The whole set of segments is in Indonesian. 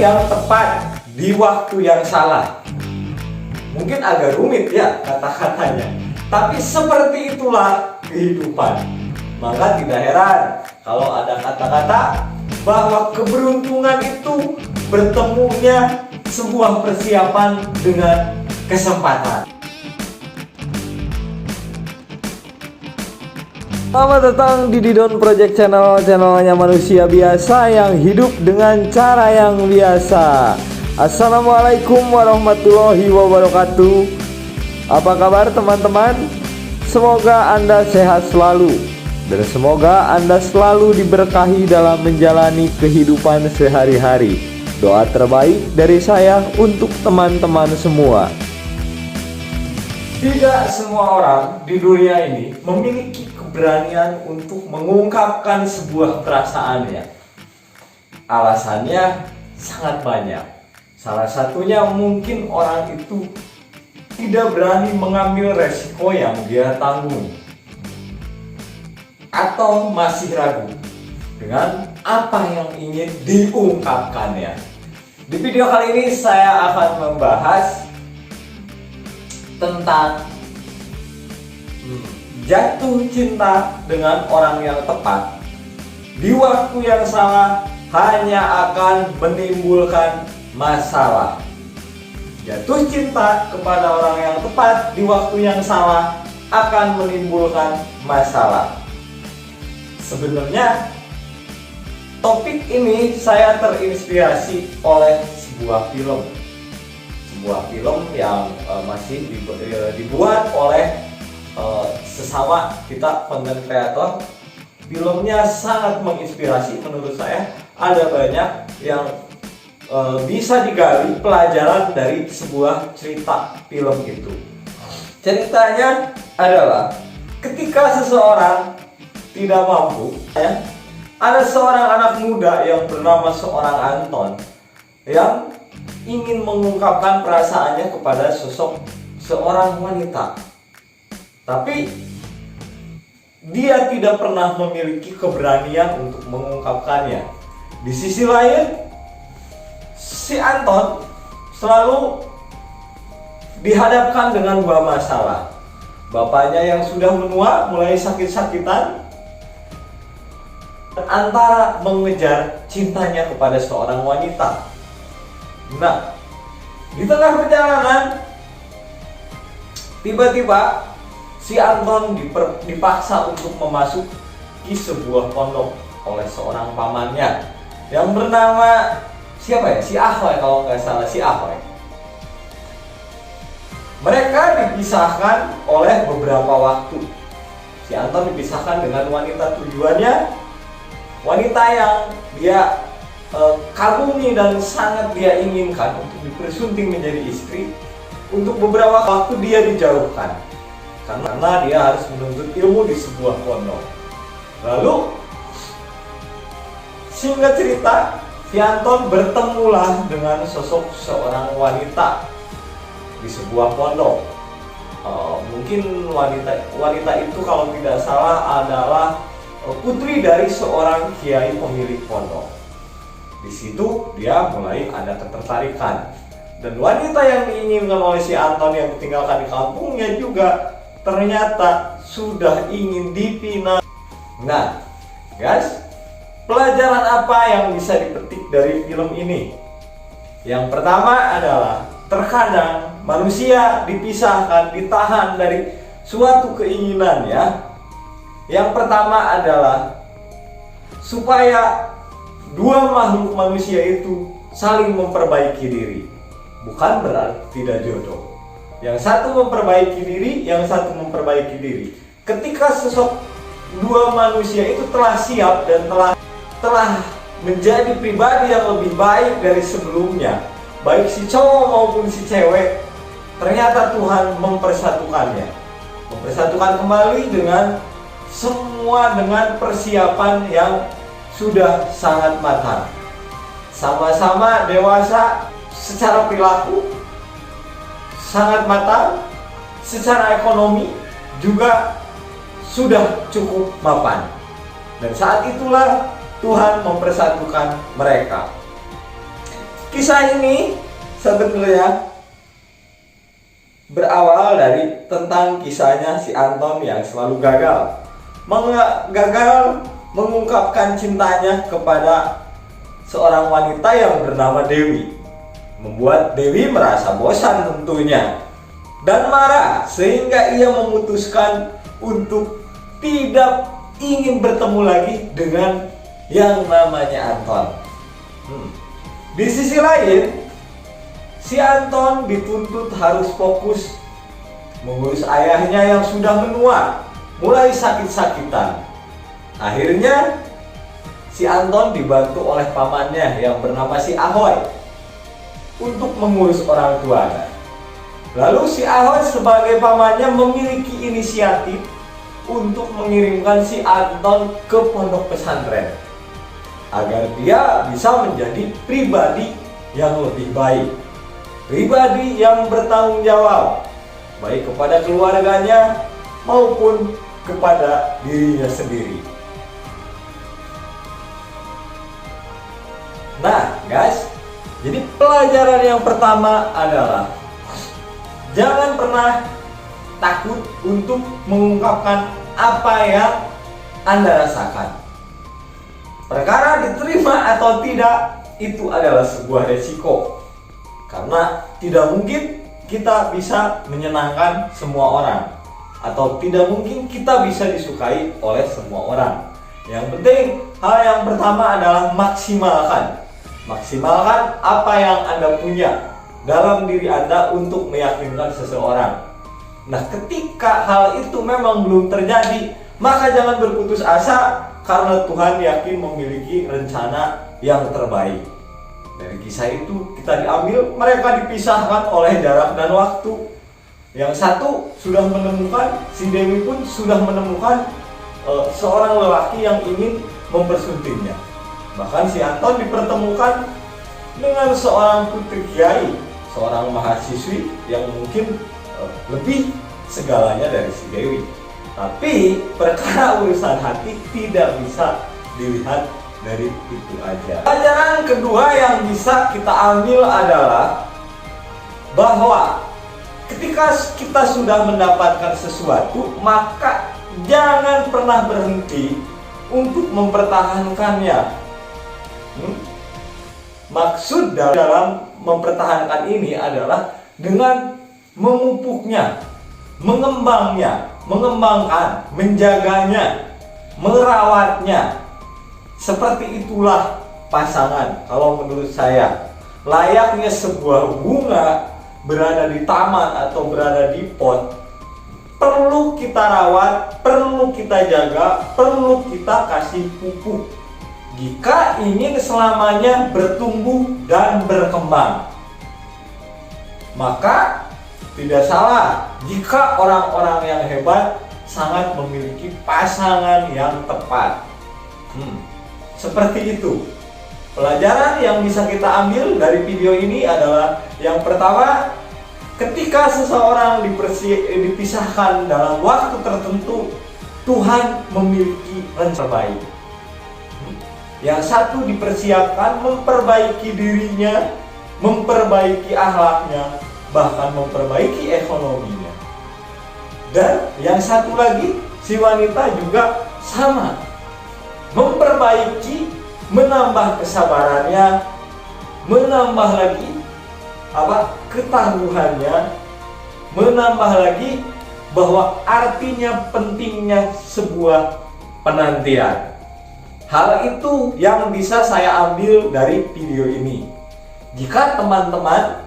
yang tepat di waktu yang salah. Mungkin agak rumit ya kata-katanya, tapi seperti itulah kehidupan. Maka tidak heran kalau ada kata-kata bahwa keberuntungan itu bertemunya sebuah persiapan dengan kesempatan. Selamat datang di Didon Project channelnya manusia biasa yang hidup dengan cara yang biasa. Assalamualaikum warahmatullahi wabarakatuh. Apa kabar teman-teman? Semoga Anda sehat selalu dan semoga Anda selalu diberkahi dalam menjalani kehidupan sehari-hari. Doa terbaik dari saya untuk teman-teman semua. Tidak semua orang di dunia ini memiliki keberanian untuk mengungkapkan sebuah perasaannya. Alasannya sangat banyak. Salah satunya mungkin orang itu tidak berani mengambil resiko yang dia tanggung, atau masih ragu dengan apa yang ingin diungkapkannya. Di video kali ini saya akan membahas tentang jatuh cinta dengan orang yang tepat di waktu yang salah hanya akan menimbulkan masalah. Jatuh cinta kepada orang yang tepat di waktu yang salah akan menimbulkan masalah. Sebenarnya topik ini saya terinspirasi oleh sebuah film. Sebuah film yang masih dibuat oleh sesama kita konten kreator. Filmnya sangat menginspirasi menurut saya. Ada banyak yang bisa digali pelajaran dari sebuah cerita film itu. Ceritanya adalah ketika seseorang tidak mampu, ya, ada seorang anak muda yang bernama seorang Anton yang ingin mengungkapkan perasaannya kepada sosok seorang wanita, tapi dia tidak pernah memiliki keberanian untuk mengungkapkannya. Di sisi lain, si Anton selalu dihadapkan dengan dua masalah. Bapaknya yang sudah menua mulai sakit-sakitan, antara mengejar cintanya kepada seorang wanita. Nah, di tengah perjalanan tiba-tiba si Anton dipaksa untuk memasuki sebuah pondok oleh seorang pamannya yang bernama siapa ya? Si Ahoy, kalau nggak salah, si Ahoy. Mereka dipisahkan oleh beberapa waktu. Si Anton dipisahkan dengan wanita tujuannya, wanita yang dia kagumi dan sangat dia inginkan untuk dipersunting menjadi istri. Untuk beberapa waktu dia dijauhkan karena dia harus menuntut ilmu di sebuah pondok. Lalu singkat cerita, si Anton bertemulah dengan sosok seorang wanita di sebuah pondok. Mungkin wanita itu kalau tidak salah adalah putri dari seorang kiai pemilik pondok. Di situ dia mulai ada ketertarikan, dan wanita yang diinginkan oleh si Anton yang ditinggalkan di kampungnya juga ternyata sudah ingin dipinang. Nah, guys, pelajaran apa yang bisa dipetik dari film ini? Yang pertama adalah terkadang manusia dipisahkan, ditahan dari suatu keinginan, ya. Yang pertama adalah supaya dua makhluk manusia itu saling memperbaiki diri. Bukan berarti tidak jodoh. Yang satu memperbaiki diri, yang satu memperbaiki diri. Ketika sosok dua manusia itu telah siap dan telah menjadi pribadi yang lebih baik dari sebelumnya, baik si cowok maupun si cewek, ternyata Tuhan mempersatukannya. Mempersatukan kembali dengan semua dengan persiapan yang sudah sangat matang. Sama-sama dewasa secara perilaku, sangat matang secara ekonomi, juga sudah cukup mapan. Dan saat itulah Tuhan mempersatukan mereka. Kisah ini sebenarnya berawal dari tentang kisahnya si Anton yang selalu gagal mengungkapkan cintanya kepada seorang wanita yang bernama Dewi. Membuat Dewi merasa bosan tentunya dan marah, sehingga ia memutuskan untuk tidak ingin bertemu lagi dengan yang namanya Anton. Di sisi lain, si Anton dituntut harus fokus mengurus ayahnya yang sudah menua, mulai sakit-sakitan. Akhirnya si Anton dibantu oleh pamannya yang bernama si Ahoy untuk mengurus orang tuanya. Lalu si Ahoy sebagai pamannya memiliki inisiatif untuk mengirimkan si Anton ke pondok pesantren agar dia bisa menjadi pribadi yang lebih baik, pribadi yang bertanggung jawab baik kepada keluarganya maupun kepada dirinya sendiri. Nah guys, jadi pelajaran yang pertama adalah jangan pernah takut untuk mengungkapkan apa yang Anda rasakan. Perkara diterima atau tidak itu adalah sebuah resiko, karena tidak mungkin kita bisa menyenangkan semua orang, atau tidak mungkin kita bisa disukai oleh semua orang. Yang penting hal yang pertama adalah maksimalkan apa yang Anda punya dalam diri Anda untuk meyakinkan seseorang. Nah, ketika hal itu memang belum terjadi, maka jangan berputus asa, karena Tuhan yakin memiliki rencana yang terbaik. Dari kisah itu kita diambil, mereka dipisahkan oleh jarak dan waktu. Yang satu sudah menemukan, si Dewi pun sudah menemukan seorang lelaki yang ingin mempersuntingnya. Bahkan si Anton dipertemukan dengan seorang putri kiai, seorang mahasiswi yang mungkin lebih segalanya dari si Dewi. Tapi perkara urusan hati tidak bisa dilihat dari itu aja. Pelajaran kedua yang bisa kita ambil adalah bahwa ketika kita sudah mendapatkan sesuatu, maka jangan pernah berhenti untuk mempertahankannya. Maksud dalam mempertahankan ini adalah dengan memupuknya, mengembangkan, menjaganya, merawatnya. Seperti itulah pasangan. Kalau menurut saya, layaknya sebuah bunga berada di taman atau berada di pot, perlu kita rawat, perlu kita jaga, perlu kita kasih pupuk jika ingin selamanya bertumbuh dan berkembang. Maka tidak salah jika orang-orang yang hebat sangat memiliki pasangan yang tepat. Seperti itu. Pelajaran yang bisa kita ambil dari video ini adalah yang pertama, ketika seseorang dipisahkan dalam waktu tertentu, Tuhan memiliki rencana baik. Yang satu dipersiapkan memperbaiki dirinya, memperbaiki akhlaknya, bahkan memperbaiki ekonominya. Dan yang satu lagi, si wanita juga sama, memperbaiki, menambah kesabarannya, menambah lagi ketangguhannya, menambah lagi bahwa artinya pentingnya sebuah penantian. Hal itu yang bisa saya ambil dari video ini. Jika teman-teman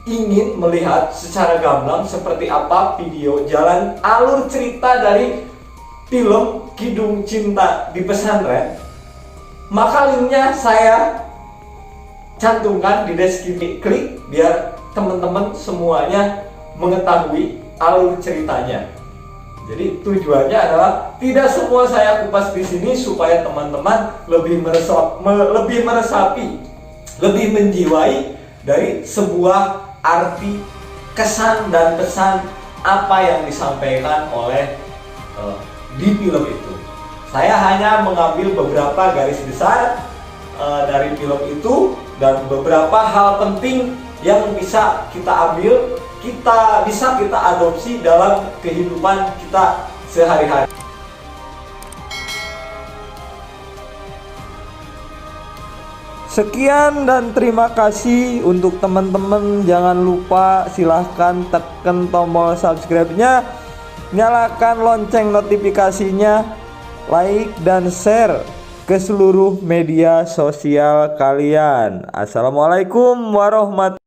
ingin melihat secara gamblang seperti apa video jalan alur cerita dari film Kidung Cinta di Pesantren, maka linknya saya cantumkan di deskripsi. Klik biar teman-teman semuanya mengetahui alur ceritanya. Jadi tujuannya adalah tidak semua saya kupas di sini supaya teman-teman lebih meresapi, lebih menjiwai dari sebuah arti, kesan dan pesan apa yang disampaikan oleh di film itu. Saya hanya mengambil beberapa garis besar dari film itu dan beberapa hal penting yang bisa kita ambil, bisa kita adopsi dalam kehidupan kita sehari-hari. Sekian dan terima kasih untuk teman-teman. Jangan lupa silahkan tekan tombol subscribe-nya, nyalakan lonceng notifikasinya, like dan share ke seluruh media sosial kalian. Assalamualaikum warahmatullahi wabarakatuh.